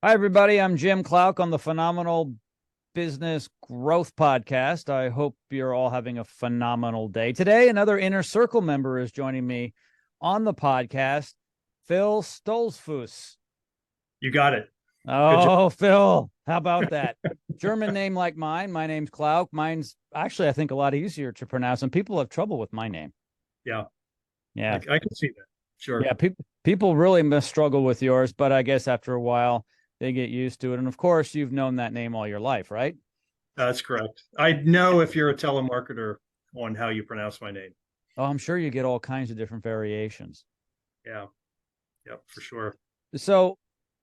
Hi, everybody. I'm Jim Klauck on the Phenomenal Business Growth Podcast. I hope you're all having a phenomenal day. Today, another Inner Circle member is joining me on the podcast, Phil Stolzfus. You got it. Good job. Oh, Phil, how about that? German name like mine. My name's Klauck. Mine's actually, I think, a lot easier to pronounce, and people have trouble with my name. Yeah, Yeah. I can see that. Sure. Yeah. People really must struggle with yours, but I guess after a while, they get used to it. And of course, you've known that name all your life, right? That's correct. I know if you're a telemarketer on how you pronounce my name. Oh, I'm sure you get all kinds of different variations. Yeah. Yep, for sure. So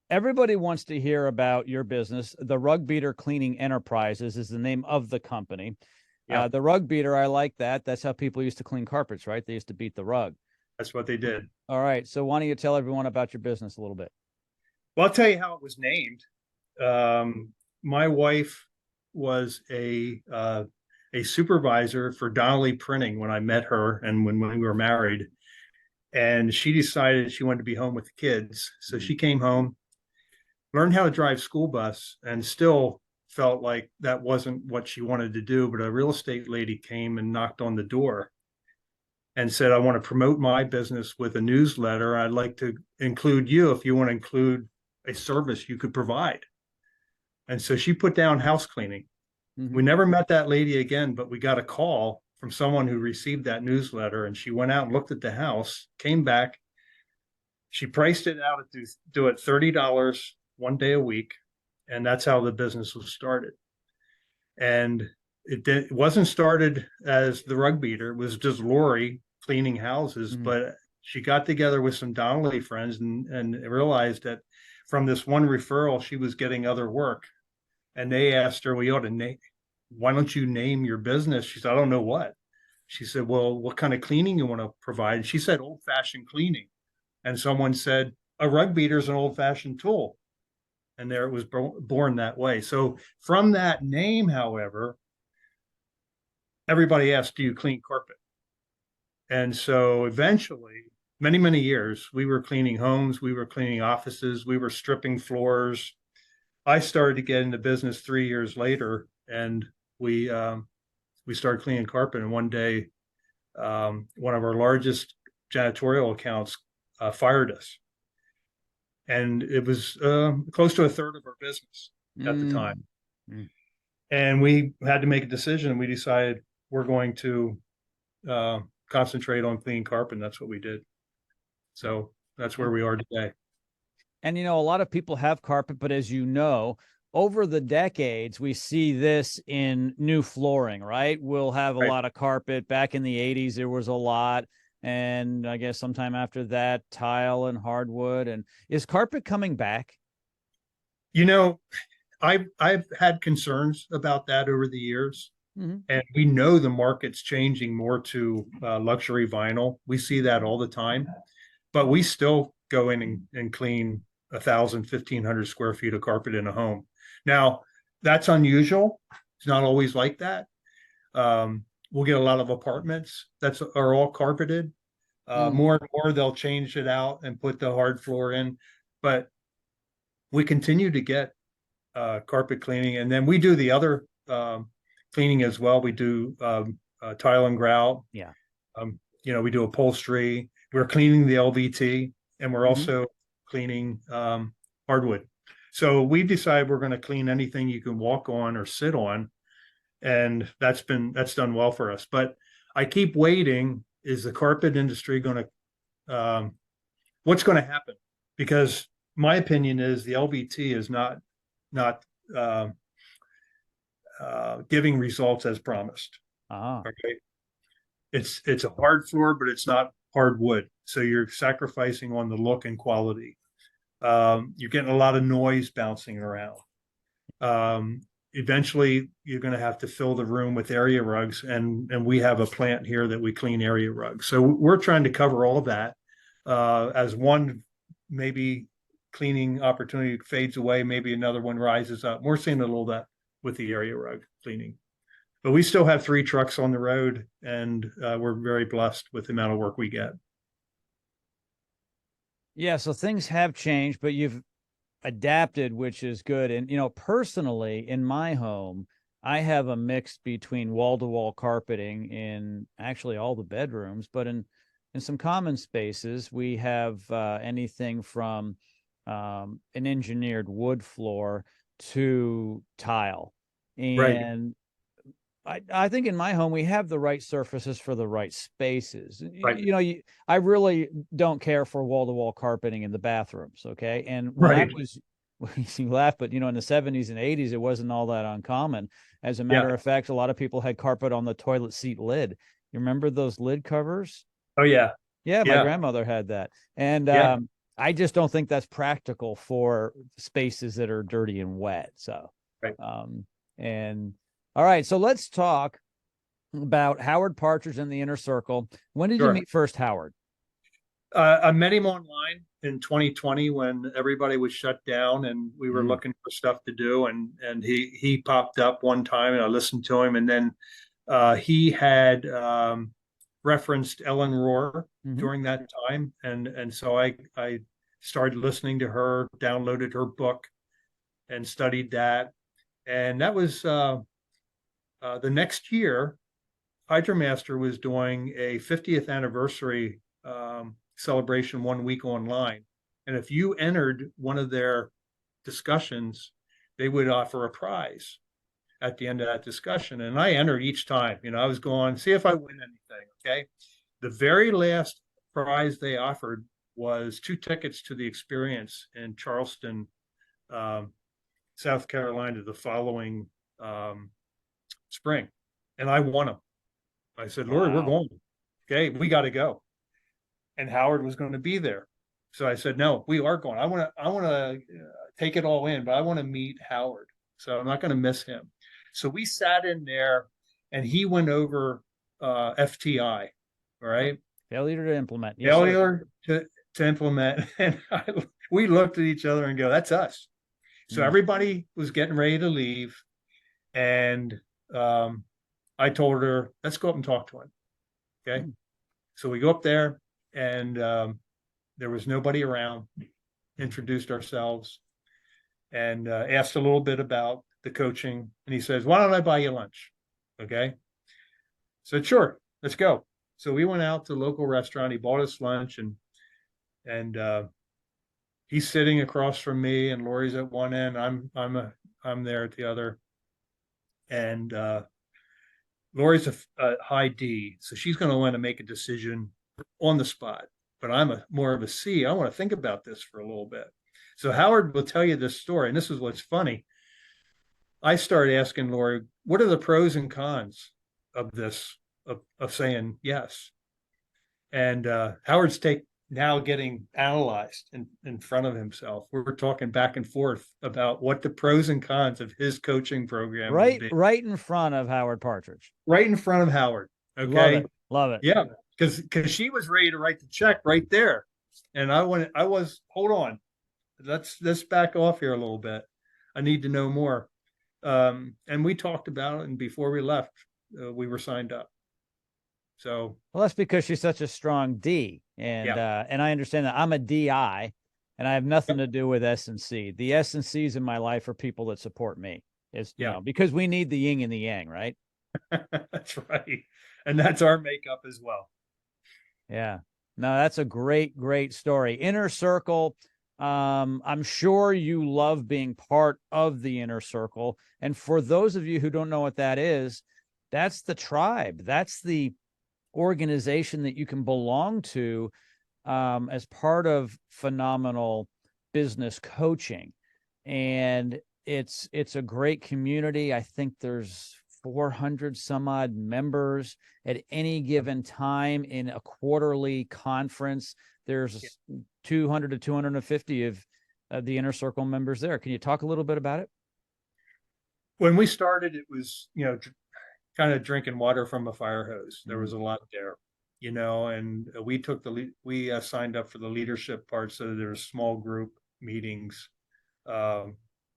everybody wants to hear about your business. The Rug Beater Cleaning Enterprises is the name of the company. Yeah, The rug beater, I like that. That's how people used to clean carpets, right? They used to beat the rug. that's what they did. All right. So why don't you tell everyone about your business a little bit? Well, I'll tell you how it was named. My wife was a supervisor for Donnelly Printing when I met her and when we were married. And she decided she wanted to be home with the kids. So she came home, learned how to drive school bus, and still felt like that wasn't what she wanted to do. But a real estate lady came and knocked on the door and said, I want to promote my business with a newsletter. I'd like to include you if you want to include a service you could provide. And so she put down house cleaning. Mm-hmm. We never met that lady again, but we got a call from someone who received that newsletter, and she went out and looked at the house, came back. She priced it out to do it $30 one day a week. And that's how the business was started. And it wasn't started as the rug beater. It was just Lori cleaning houses, Mm-hmm. but she got together with some Donnelly friends and realized that from this one referral, she was getting other work. And they asked her, we ought to name, why don't you name your business? She said, I don't know what. She said, well, what kind of cleaning you want to provide? And she said, old fashioned cleaning. And someone said, a rug beater is an old fashioned tool. And there it was born that way. So from that name, however, everybody asked, do you clean carpet? And so eventually, many, many years, we were cleaning homes, we were cleaning offices, we were stripping floors. I started to get into business 3 years later, and we started cleaning carpet. And one day, one of our largest janitorial accounts fired us, and it was close to a third of our business at the time. Mm-hmm. And we had to make a decision. And we decided we're going to concentrate on clean carpet. And that's what we did. So that's where we are today. And, a lot of people have carpet, but as you know, over the decades, we see this in new flooring, right? We'll have a Right. lot of carpet. Back in the 80s, there was a lot. And I guess sometime after that, tile and hardwood. And is carpet coming back? You know, I've had concerns about that over the years. Mm-hmm. And we know the market's changing more to luxury vinyl. We see that all the time. But we still go in and clean 1,000, 1,500 square feet of carpet in a home. Now, that's unusual. It's not always like that. We'll get a lot of apartments that are all carpeted. More and more, they'll change it out and put the hard floor in. But we continue to get carpet cleaning. And then we do the other cleaning as well. We do tile and grout. Yeah. We do upholstery. We're cleaning the LVT, and we're also cleaning hardwood. So we decided we're going to clean anything you can walk on or sit on, and that's done well for us. But I keep waiting. Is the carpet industry going to what's going to happen? Because my opinion is the LVT is not giving results as promised. Okay, it's a hard floor, but it's not hardwood, so you're sacrificing on the look and quality. You're getting a lot of noise bouncing around. Eventually, you're going to have to fill the room with area rugs, and we have a plant here that we clean area rugs. So we're trying to cover all of that. As one maybe cleaning opportunity fades away, maybe another one rises up. We're seeing a little of that with the area rug cleaning. But we still have 3 trucks on the road, and we're very blessed with the amount of work we get. Yeah, so things have changed, but you've adapted, which is good. And, personally, in my home, I have a mix between wall-to-wall carpeting in actually all the bedrooms, but in some common spaces, we have anything from an engineered wood floor to tile. Right. And I think in my home we have the right surfaces for the right spaces. Right. I really don't care for wall-to-wall carpeting in the bathrooms. Okay, and when I Right. was, you laugh, but in the 70s and 80s, it wasn't all that uncommon. As a matter Yeah. of fact, a lot of people had carpet on the toilet seat lid. You remember those lid covers? Oh yeah. Yeah, my Yeah. grandmother had that, and Yeah. I just don't think that's practical for spaces that are dirty and wet. So, Right. and all right, so let's talk about Howard Partridge and the Inner Circle. When did you Sure. meet first Howard? I met him online in 2020 when everybody was shut down and we were Mm. looking for stuff to do. And he popped up one time and I listened to him. And then he had referenced Ellen Rohr Mhm. during that time. And so I started listening to her, downloaded her book and studied that. And that was the next year, HydroMaster was doing a 50th anniversary celebration 1 week online. And if you entered one of their discussions, they would offer a prize at the end of that discussion. And I entered each time. I was going, see if I win anything. Okay. The very last prize they offered was 2 tickets to the experience in Charleston, um, South Carolina, the following spring. And I won them. I said, Lori, we're Wow. going. Okay, we got to go. And Howard was going to be there. So I said, no, we are going. I want to take it all in, but I want to meet Howard. So I'm not going to miss him. So we sat in there and he went over FTI, all right? Failure to implement. Yes, sir. Failure to implement. And we looked at each other and go, that's us. So Mm. everybody was getting ready to leave. And I told her, let's go up and talk to him. Okay. Mm. So we go up there and there was nobody around, introduced ourselves and asked a little bit about the coaching. And he says, why don't I buy you lunch? Okay. So sure, let's go. So we went out to a local restaurant. He bought us lunch and he's sitting across from me and Lori's at one end. I'm there at the other. And Lori's a high D, so she's going to want to make a decision on the spot. But I'm more of a C. I want to think about this for a little bit. So Howard will tell you this story, and this is what's funny. I started asking Lori, what are the pros and cons of this, of saying yes? And Howard's take now getting analyzed in front of himself. We're talking back and forth about what the pros and cons of his coaching program would be. Right in front of Howard Partridge. Right in front of Howard. Love Okay. it. Love it. Yeah. Because she was ready to write the check right there. And I was, hold on. Let's back off here a little bit. I need to know more. And we talked about it. And before we left, we were signed up. So, Well, that's because she's such a strong D, and yeah. and I understand that I'm a DI, and I have nothing Yep. to do with S and C. The S and C's in my life are people that support me. It's Yeah. because we need the yin and the yang, right? That's right. And that's our makeup as well. Yeah. No, that's a great story. Inner Circle. I'm sure you love being part of the Inner Circle. And for those of you who don't know what that is, that's the tribe. That's the organization that you can belong to as part of phenomenal business coaching. And it's a great community. I think there's 400 some odd members at any given time in a quarterly conference. There's 200 to 250 of the Inner Circle members there. Can you talk a little bit about it? When we started, it was, kind of drinking water from a fire hose. There was a lot there, and we signed up for the leadership part. So there's small group meetings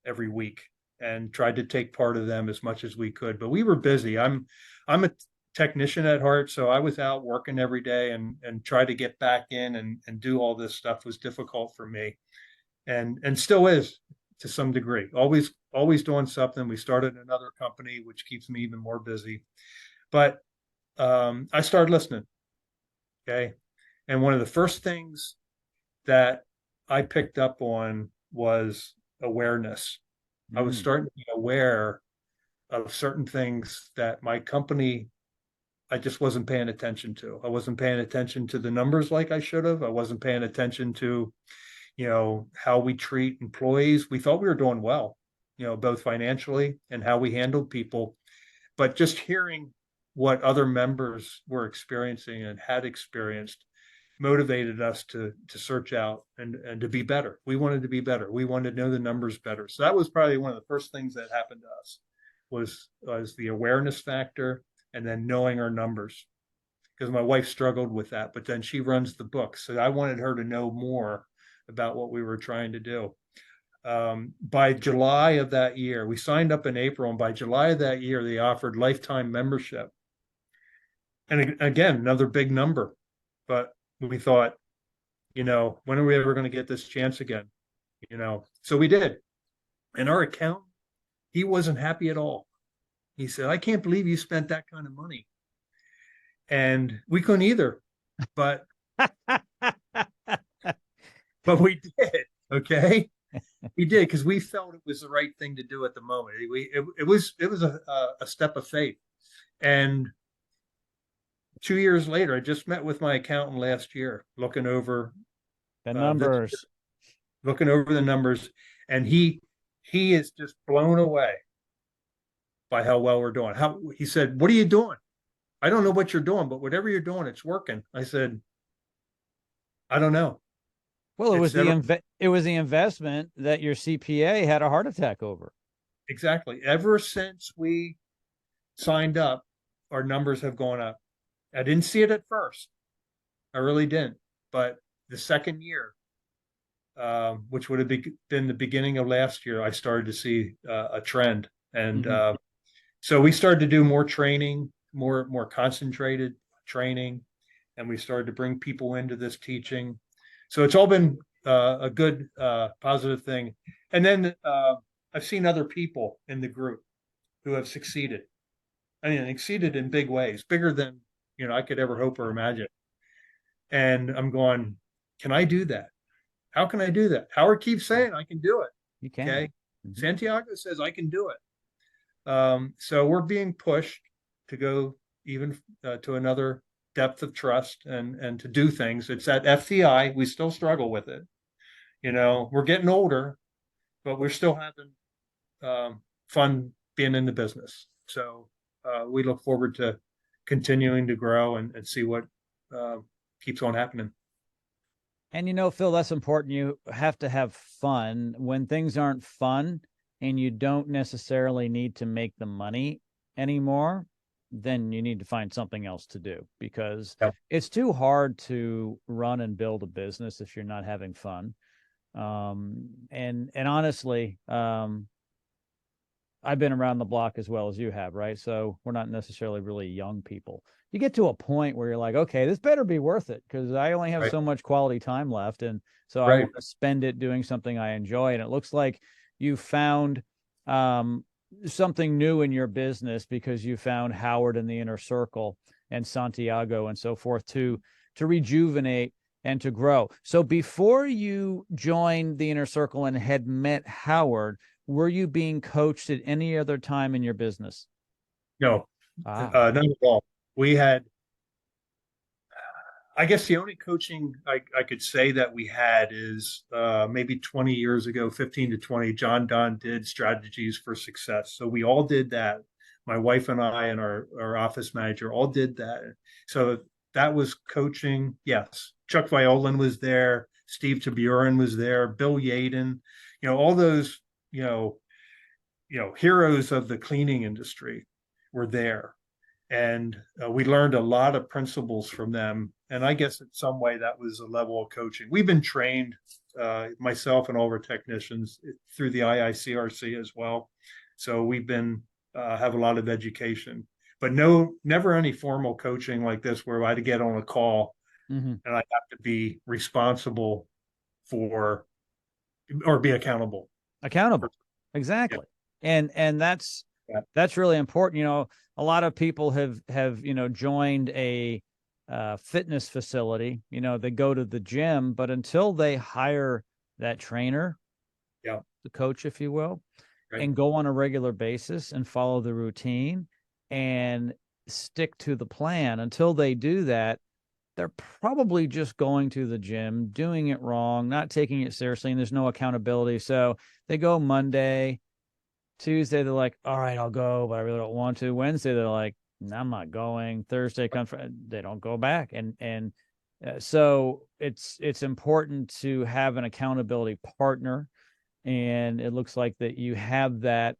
every week and tried to take part of them as much as we could. But we were busy. I'm a technician at heart, so I was out working every day and try to get back in and do all this stuff was difficult for me. and still is to some degree. Always doing something. We started another company, which keeps me even more busy. But I started listening. Okay. And one of the first things that I picked up on was awareness. I was starting to be aware of certain things that my company, I just wasn't paying attention to. I wasn't paying attention to the numbers like I should have. I wasn't paying attention to, how we treat employees. We thought we were doing well, both financially and how we handled people. But just hearing what other members were experiencing and had experienced motivated us to search out and to be better. We wanted to be better. We wanted to know the numbers better. So that was probably one of the first things that happened to us was the awareness factor and then knowing our numbers. Because my wife struggled with that, but then she runs the book. So I wanted her to know more about what we were trying to do. By July of that year, we signed up in April, and by July of that year, they offered lifetime membership. And again, another big number. But we thought, when are we ever going to get this chance again? So we did. And our accountant, he wasn't happy at all. He said, I can't believe you spent that kind of money. And we couldn't either, but we did. Okay. We did because we felt it was the right thing to do at the moment. It was a step of faith. And 2 years later, I just met with my accountant last year, looking over the numbers, the numbers, and he is just blown away by how well we're doing. He said, "What are you doing? I don't know what you're doing, but whatever you're doing, it's working." I said, "I don't know." Well, it was the investment that your CPA had a heart attack over. Exactly. Ever since we signed up, our numbers have gone up. I didn't see it at first. I really didn't. But the second year, which would have been the beginning of last year, I started to see a trend. And so we started to do more training, more concentrated training, and we started to bring people into this teaching. So it's all been a good, positive thing. And then I've seen other people in the group who have succeeded. I mean, exceeded in big ways, bigger than I could ever hope or imagine. And I'm going, can I do that? How can I do that? Howard keeps saying I can do it. You can. Okay. Santiago says I can do it. So we're being pushed to go even to another depth of trust and to do things. It's at FTI. We still struggle with it. We're getting older, but we're still having fun being in the business. So we look forward to continuing to grow and see what keeps on happening. And Phil, that's important. You have to have fun. When things aren't fun and you don't necessarily need to make the money anymore, then you need to find something else to do, because it's too hard to run and build a business if you're not having fun. And honestly, I've been around the block as well as you have, right? So we're not necessarily really young people. You get to a point where you're like, okay, this better be worth it, because I only have so much quality time left. And so I want to spend it doing something I enjoy. And it looks like you found something new in your business, because you found Howard in the Inner Circle and Santiago and so forth to rejuvenate and to grow. So before you joined the Inner Circle and had met Howard, were you being coached at any other time in your business? No, none at all. We had, I guess the only coaching I could say that we had is maybe 20 years ago, 15 to 20, John Donne did Strategies for Success. So we all did that. My wife and I and our office manager all did that. So that was coaching. Yes. Chuck Violan was there. Steve Taburin was there. Bill Yaden, all those, heroes of the cleaning industry were there. And we learned a lot of principles from them. And I guess in some way that was a level of coaching. We've been trained, myself and all of our technicians, through the IICRC as well. So we've been, have a lot of education, but never any formal coaching like this where I had to get on a call and I have to be responsible for or be accountable. Accountable. Exactly. And that's really important. A lot of people have joined a fitness facility. They go to the gym, but until they hire that trainer, the coach, if you will, and go on a regular basis and follow the routine and stick to the plan, until they do that, they're probably just going to the gym, doing it wrong, not taking it seriously, and there's no accountability. So they go Monday, Tuesday, they're like, all right, I'll go, but I really don't want to. Wednesday, they're like, no, I'm not going. Thursday comes, they don't go back. So it's important to have an accountability partner. And it looks like that you have that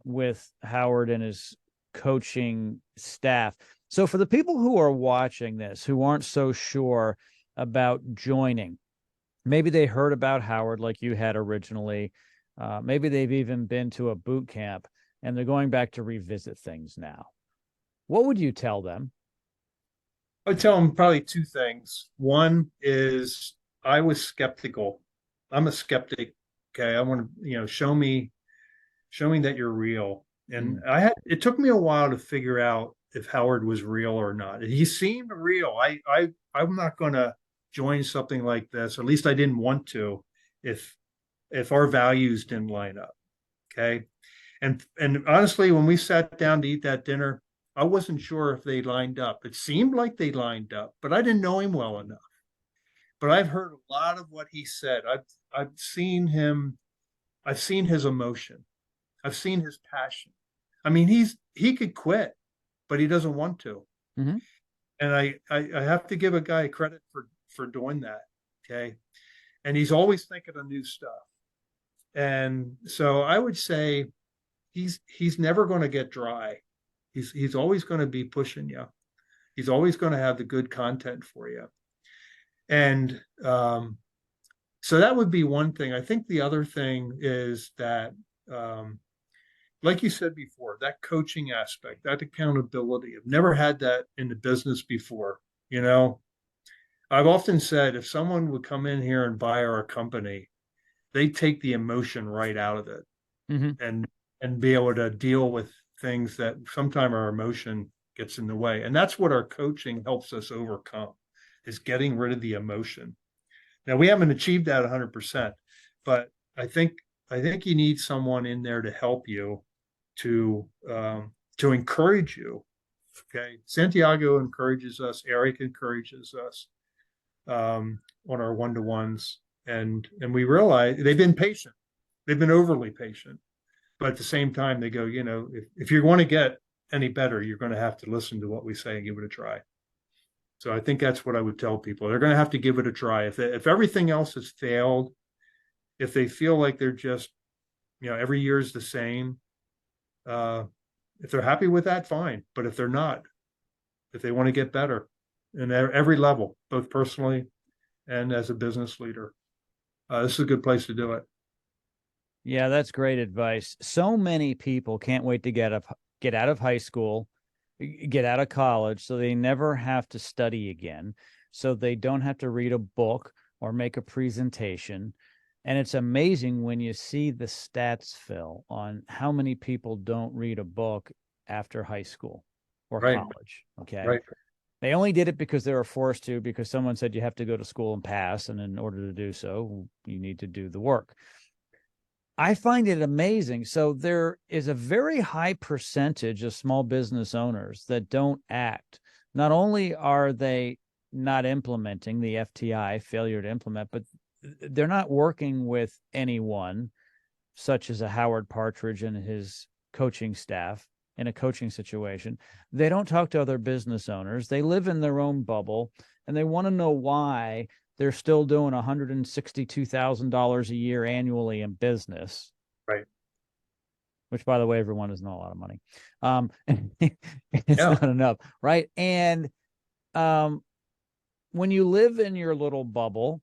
with Howard and his coaching staff. So for the people who are watching this, who aren't so sure about joining, maybe they heard about Howard like you had originally. Maybe they've even been to a boot camp and they're going back to revisit things now. What would you tell them? I would tell them probably two things. One is I was skeptical. I'm a skeptic. Okay. I want to, show me that you're real. And it took me a while to figure out if Howard was real or not. He seemed real. I'm not going to join something like this. Or at least I didn't want to if our values didn't line up. Okay. And honestly, when we sat down to eat that dinner, I wasn't sure if they lined up. It seemed like they lined up, but I didn't know him well enough. But I've heard a lot of what he said. I've seen him. I've seen his emotion. I've seen his passion. I mean, he could quit, but he doesn't want to. Mm-hmm. And I have to give a guy credit for doing that. Okay. And he's always thinking of new stuff. And so I would say he's never going to get dry. He's always going to be pushing you. He's always going to have the good content for you. And so that would be one thing. I think the other thing is that, like you said before, that coaching aspect, that accountability. I've never had that in the business before. I've often said if someone would come in here and buy our company, they take the emotion right out of it, and be able to deal with things that sometimes our emotion gets in the way. And that's what our coaching helps us overcome, is getting rid of the emotion. Now, we haven't achieved that 100%, but I think you need someone in there to help you, to encourage you. Okay. Santiago encourages us. Eric encourages us on our one-to-ones. And we realize they've been patient. They've been overly patient. But at the same time, they go, if you want to get any better, you're going to have to listen to what we say and give it a try. So I think that's what I would tell people. They're going to have to give it a try. If everything else has failed, if they feel like they're just, every year is the same, if they're happy with that, fine. But if they're not, if they want to get better in every level, both personally and as a business leader, this is a good place to do it. Yeah, that's great advice. So many people can't wait to get out of high school, get out of college, so they never have to study again, so they don't have to read a book or make a presentation. And it's amazing when you see the stats, Phil, on how many people don't read a book after high school or college. Okay. Right. They only did it because they were forced to, because someone said you have to go to school and pass. And in order to do so, you need to do the work. I find it amazing. So there is a very high percentage of small business owners that don't act. Not only are they not implementing the FTI, failure to implement, but they're not working with anyone such as a Howard Partridge and his coaching staff in a coaching situation. They don't talk to other business owners. They live in their own bubble, and they want to know why they're still doing $162,000 a year annually in business. Right. Which, by the way, everyone is not a lot of money. It's not enough. Right. And when you live in your little bubble,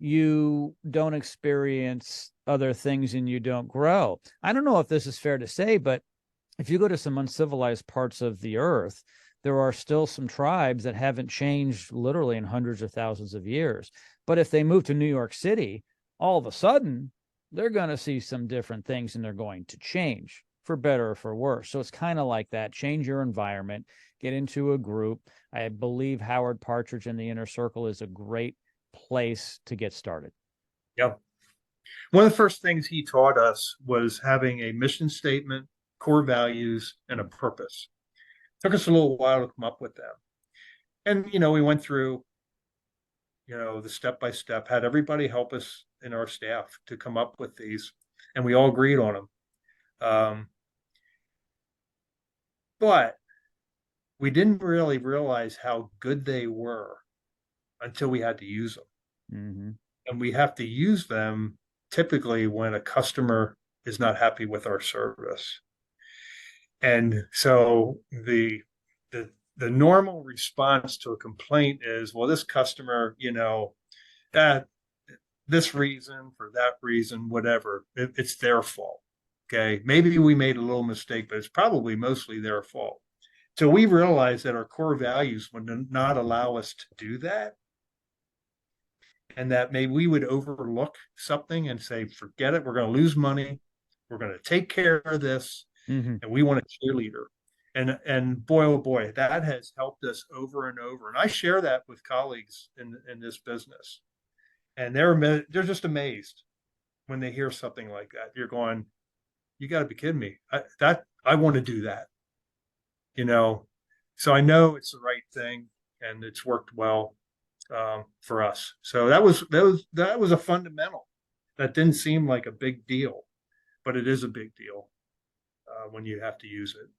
you don't experience other things and you don't grow. I don't know if this is fair to say, but if you go to some uncivilized parts of the earth, there are still some tribes that haven't changed literally in hundreds of thousands of years. But if they move to New York City, all of a sudden they're going to see some different things and they're going to change for better or for worse. So it's kind of like that. Change your environment, get into a group. I believe Howard Partridge in the Inner Circle is a great place to get started. Yep. One of the first things he taught us was having a mission statement, core values, and a purpose. It took us a little while to come up with them. And, we went through, the step-by-step, had everybody help us in our staff to come up with these, and we all agreed on them. But we didn't really realize how good they were until we had to use them. Mm-hmm. And we have to use them typically when a customer is not happy with our service. And so the normal response to a complaint is, well, this customer, that this reason, for that reason, whatever, it's their fault. Okay. Maybe we made a little mistake, but it's probably mostly their fault. So we realized that our core values would not allow us to do that. And that maybe we would overlook something and say, forget it. We're going to lose money. We're going to take care of this. Mm-hmm. And we want a cheerleader. And boy, oh boy, that has helped us over and over. And I share that with colleagues in this business. And they're just amazed when they hear something like that. You're going, you got to be kidding me. I want to do that. So I know it's the right thing and it's worked well for us. So that was a fundamental. That didn't seem like a big deal, but it is a big deal when you have to use it.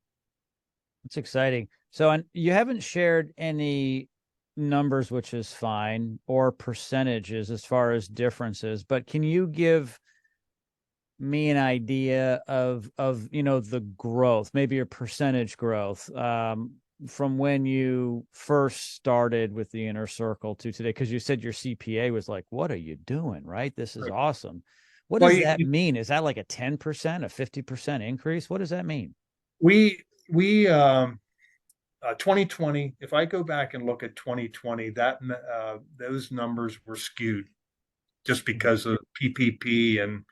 It's exciting. So, and you haven't shared any numbers, which is fine, or percentages as far as differences, but can you give me an idea of the growth, maybe a percentage growth from when you first started with the Inner Circle to today? Because you said your CPA was like, what are you doing? Right? This is awesome. What does that mean? Is that like a 10%, a 50% increase? What does that mean? We 2020, if I go back and look at 2020, that those numbers were skewed just because of PPP and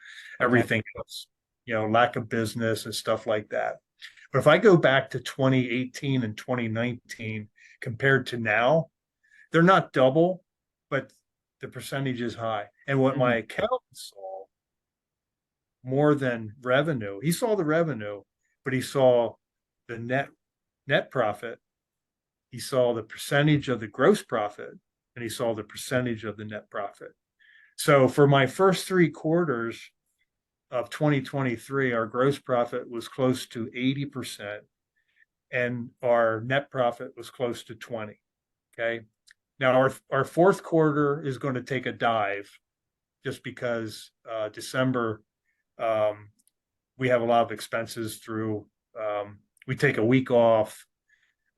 everything else, lack of business and stuff like that. But if I go back to 2018 and 2019 compared to now, they're not double, but the percentage is high. And what my accountant saw more than revenue, he saw the revenue, but he saw the net profit. He saw the percentage of the gross profit, and he saw the percentage of the net profit. So for my first 3 quarters of 2023, our gross profit was close to 80%, and our net profit was close to 20. Okay. Now our fourth quarter is going to take a dive just because December, we have a lot of expenses through, we take a week off.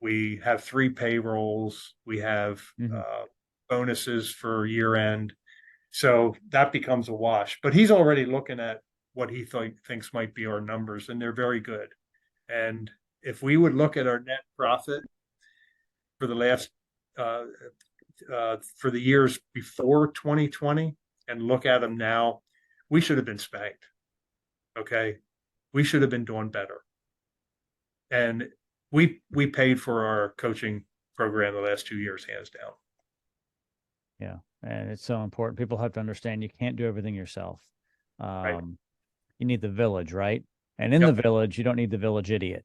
We have 3 payrolls. We have bonuses for year end. So that becomes a wash. But he's already looking at what he thinks might be our numbers, and they're very good. And if we would look at our net profit for the last, for the years before 2020 and look at them now, we should have been spanked. Okay. We should have been doing better. And we paid for our coaching program the last 2 years, hands down. Yeah. And it's so important. People have to understand you can't do everything yourself. Right. You need the village, right? And in the village, you don't need the village idiot.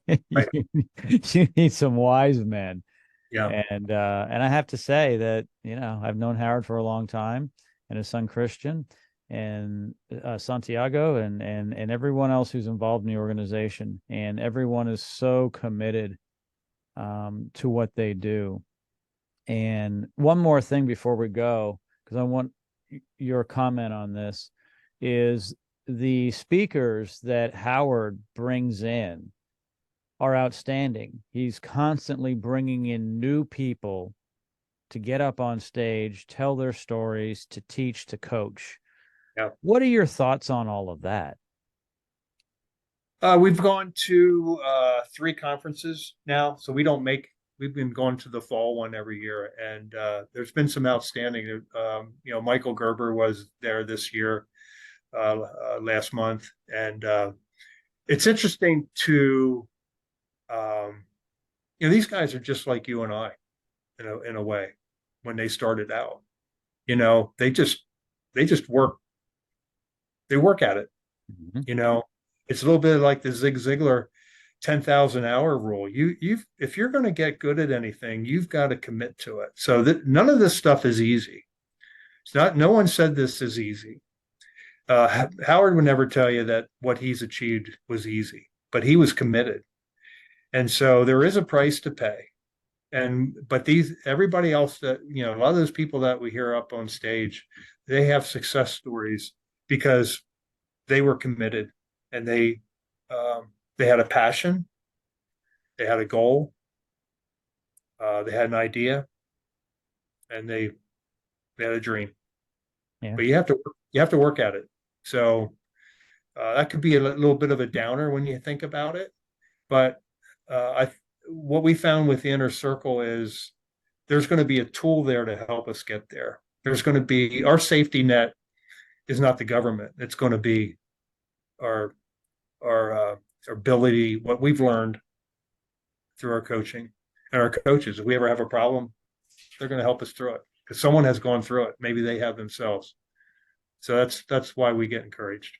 Right. You need some wise men. Yeah. And I have to say that, I've known Howard for a long time, and his son Christian and Santiago and everyone else who's involved in the organization. And everyone is so committed to what they do. And one more thing before we go, because I want your comment on this, is the speakers that Howard brings in are outstanding. He's constantly bringing in new people to get up on stage, tell their stories, to teach, to coach. Yeah. What are your thoughts on all of that? We've gone to 3 conferences now, so we don't make we've been going to the fall one every year, and there's been some outstanding. Michael Gerber was there this year, last month, and it's interesting to, these guys are just like you and I, in a way, when they started out. They just work. They work at it. Mhm. It's a little bit like the Zig Ziglar 10,000 hour rule. If you're going to get good at anything, you've got to commit to it. So that none of this stuff is easy. It's not. No one said this is easy. Howard would never tell you that what he's achieved was easy, but he was committed. And so there is a price to pay. But everybody else that, a lot of those people that we hear up on stage, they have success stories because they were committed, and they had a passion, they had a goal, they had an idea, and they had a dream. Yeah. But you have to work at it. So that could be a little bit of a downer when you think about it. But what we found with the inner circle is there's going to be a tool there to help us get there. There's going to be our safety net is not the government. It's going to be our ability, what we've learned through our coaching and our coaches. If we ever have a problem, they're going to help us through it because someone has gone through it. Maybe they have themselves. So that's why we get encouraged.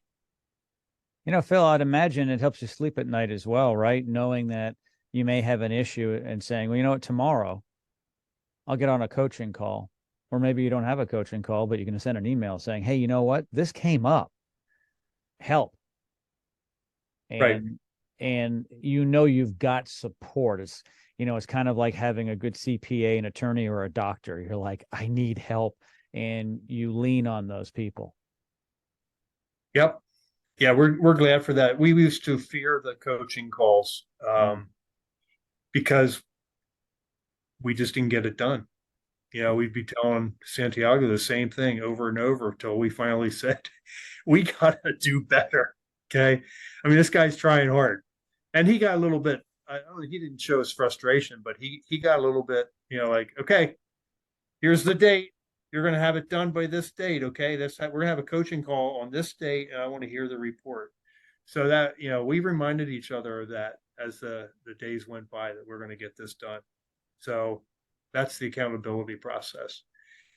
Phil, I'd imagine it helps you sleep at night as well, right? Knowing that you may have an issue and saying, well, you know what, tomorrow I'll get on a coaching call. Or maybe you don't have a coaching call, but you can send an email saying, hey, you know what? This came up. Help. Right. And you've got support. It's kind of like having a good CPA, an attorney, or a doctor. You're like, I need help. And you lean on those people. Yep. Yeah, we're glad for that. We used to fear the coaching calls because we just didn't get it done. We'd be telling Santiago the same thing over and over until we finally said, we got to do better. Okay. I mean, this guy's trying hard. And he got a little bit, I don't know, he didn't show his frustration, but he got a little bit, like, okay, here's the date. You're going to have it done by this date. Okay. We're going to have a coaching call on this date, and I want to hear the report. So that, we reminded each other of that as the days went by, that we're going to get this done. So that's the accountability process.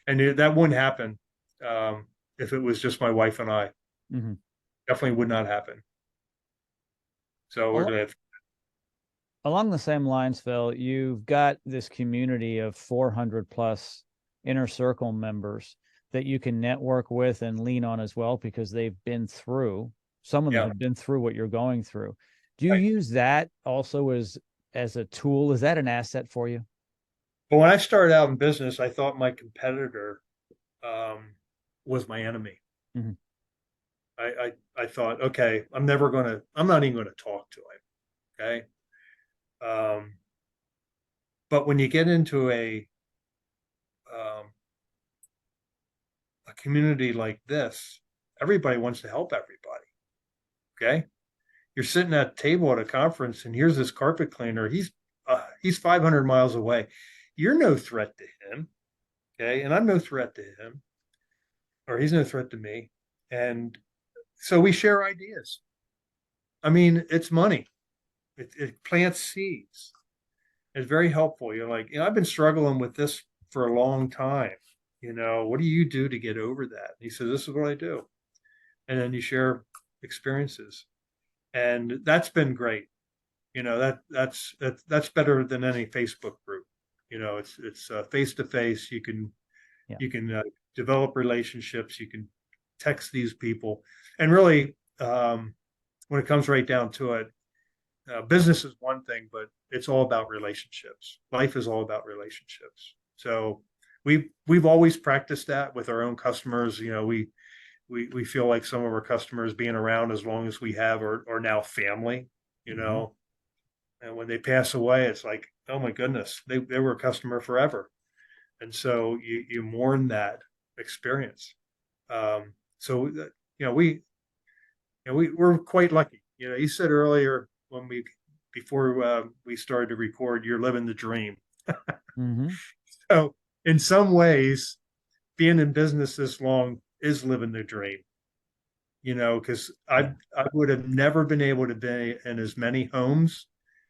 And that wouldn't happen if it was just my wife and I. Mm-hmm. Definitely would not happen. So we're glad. Along the same lines, Phil, you've got this community of 400 plus inner circle members that you can network with and lean on as well, because some of them have been through what you're going through. Do you use that also as a tool? Is that an asset for you? But when I started out in business, I thought my competitor was my enemy. Mm-hmm. I thought, okay, I'm not even going to talk to him. Okay. But when you get into a community like this, everybody wants to help everybody. Okay. You're sitting at a table at a conference, and here's this carpet cleaner. He's 500 miles away. You're no threat to him. Okay. And I'm no threat to him, or he's no threat to me. And so we share ideas. I mean, it's money. It plants seeds. It's very helpful. You're like, I've been struggling with this for a long time. What do you do to get over that? And he says, this is what I do. And then you share experiences. And that's been great. That's better than any Facebook group. It's face to face. You can develop relationships. You can text these people, and really, when it comes right down to it, business is one thing, but it's all about relationships. Life is all about relationships. So we've always practiced that with our own customers. We feel like some of our customers being around as long as we have are now family. And when they pass away, it's like, oh my goodness, they were a customer forever. And so you mourn that experience. So we're quite lucky. You said earlier before we started to record, you're living the dream. Mm-hmm. So in some ways, being in business this long is living the dream, because Yeah. I would have never been able to be in as many homes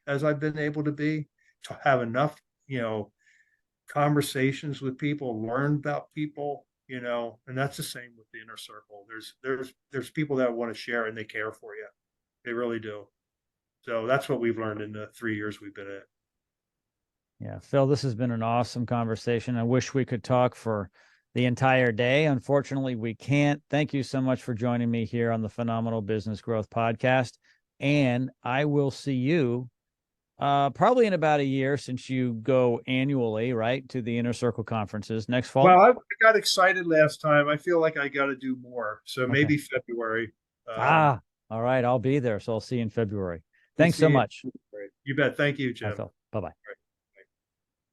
as I've been able to be, to have enough, conversations with people, learn about people, and that's the same with the inner circle. There's people that want to share and they care for you. They really do. So that's what we've learned in the 3 years we've been in it. Yeah, Phil, this has been an awesome conversation. I wish we could talk for the entire day. Unfortunately, we can't. Thank you so much for joining me here on the Phenomenal Business Growth Podcast. And I will see you probably in about a year, since you go annually, right, to the Inner Circle conferences next fall. Well, I got excited last time. I feel like I got to do more. So Okay. maybe February. All right. I'll be there. So I'll see you in February. We'll Thanks so see much. you. You bet. Thank you, Bye, Jim. Phil. Bye-bye.